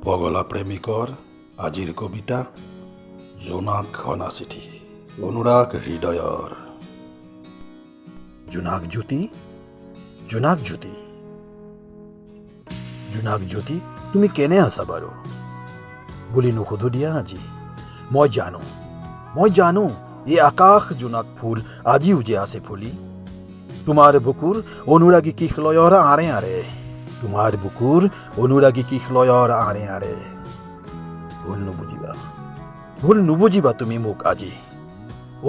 পগলা প্ৰেমিকৰ আজিৰ কবিতা জোনাক ঘনা চিঠি অনুৰাগ হৃদয়ৰ। জোনাক জ্যোতি, জোনাক জ্যোতি, জোনাক জ্যোতি, তুমি কেনে আছা বাৰু বুলি নুসুধো দিয়া আজি। মই জানো এই আকাশ জোনাক ফুল আজিও যে আছে ফুলি। তোমাৰ বুকুৰ অনুৰাগী কিশলয়ৰ আৰে আৰে, তোমাৰ বুকুৰ অনুৰাগী কিশলয়ৰ আৰে আৰে। ভুল নুবুজিবা তুমি মোক আজি।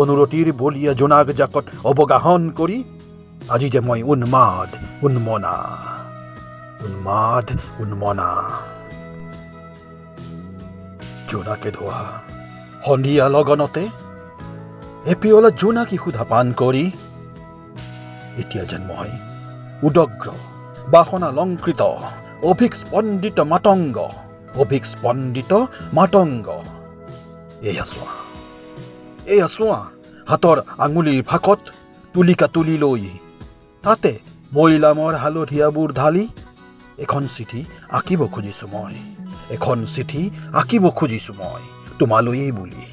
অনুৰতিৰ বলিয়া জোনাক জাকত অৱগাহন কৰি আজি যে মই উন্মনা। জোনাকে ধোৱা সন্ধিয়া লগনতে এপিয়লা জোনাকী সুধা পান কৰি এতিয়া যেন মই উদগ্ৰ বাসনালংকৃত অভিস্পন্দিত মাতংগ। এয়া চোৱা হাতৰ আঙুলিৰ ফাকত তুলিকা তুলি লৈ তাতে মৈলামৰ হালধীয়াবোৰ ঢালি এখন চিঠি আঁকিব খুজিছো মই তোমালৈয়ে বুলি।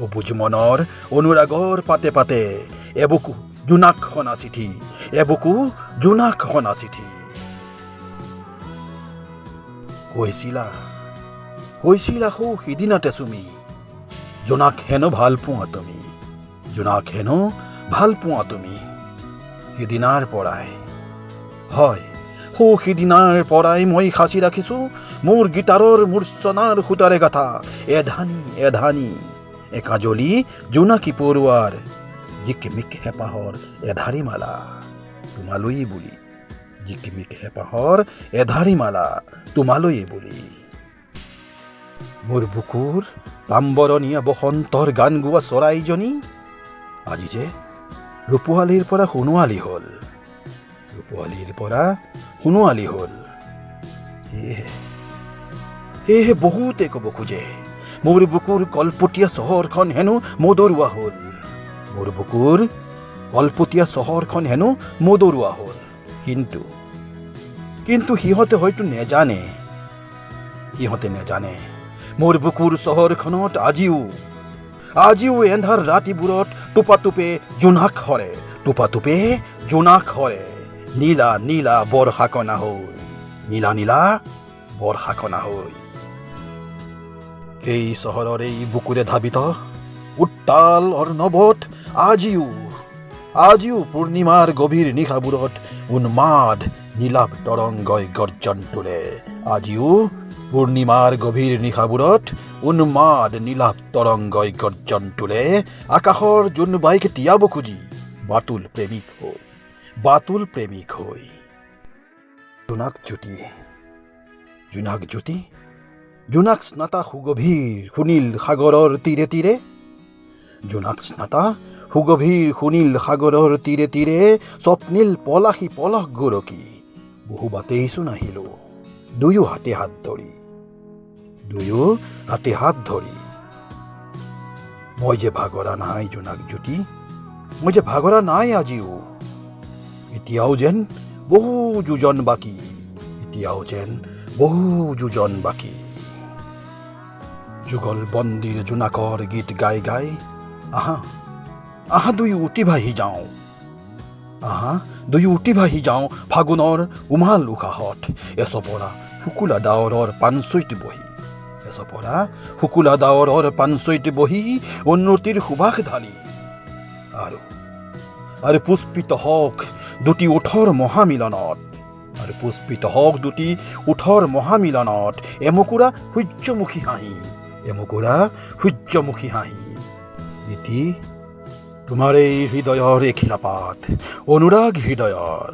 অবুজ মনৰ অনুৰাগৰ পাতে পাতে এবুকু জোনাক খনা চিঠি। কৈছিলা সৌ সিদিনাতে চুমি জোনাক হেনো ভাল পোৱা তুমি। সিদিনাৰ পৰাই মই সাঁচি ৰাখিছো মোৰ গীটাৰৰ মূৰ্ছনাৰ সূতাৰে গাথা এধানি একাজলি জোনাকী পৰুৱাৰ জিকিমিক হেঁপাহৰ এধাৰি মালা তোমালৈয়ে বুলি। মোৰ বুকুৰ পাম্বৰণীয়া বসন্তৰ গান গোৱা চৰাইজনী আজি যে ৰূপোৱালীৰ পৰা সোণোৱালী হ'ল। সেয়েহে বহুতে ক'ব খোজে মোৰ বুকুৰ কলপতীয়া চহৰখন হেনো মদৰুৱা হ'ল। কিন্তু সিহঁতে হয়তো নেজানে মোৰ বুকুৰ চহৰখনত আজিও এন্ধাৰ ৰাতিবোৰত টোপাটোপে জোনাক সৰে নীলা বৰষাকণা হৈ। সেই চহৰৰ এই বুকুৰে ধাবিত উত্তাল অৰ্ণৱত আজিও পূৰ্ণিমাৰ গভীৰ নিশাবোৰত উন্মাদ নীলাভ তৰংগই গৰ্জন তোলে। আকাশৰ জোনবাইক তিয়াব খুজি বাতুল প্ৰেমিক হৈ। জোনাক জ্যোতি, জোনাক স্নাতা সুগভীৰ সুনীল সাগৰৰ তীৰে স্বপ্নীল পলাশী পলক গৰকি বহু বাটেই চোন আহিলো দুয়ো হাতে হাত ধৰি। মই যে ভাগৰা নাই জোনাক জ্যোতি, আজিও এতিয়াও যেন বহু যোজন বাকী। যুগল বন্দীৰ জোনাকৰ গীত গাই আহা দুয়ো উটি ভাহি যাওঁ ফাগুনৰ উমাল উশাহত। এচপৰা শুকুলা ডাৱৰৰ পানচৈত বহি উন্নতিৰ সুবাস ঢালি আৰু পুষ্পিত হওক দুটি ওঠৰ মহামিলনত এমুকুৰা সূৰ্যমুখী হাঁহি। ইতি তোমাৰ এই হৃদয়ৰ এখিলাপাত অনুৰাগ হৃদয়ৰ।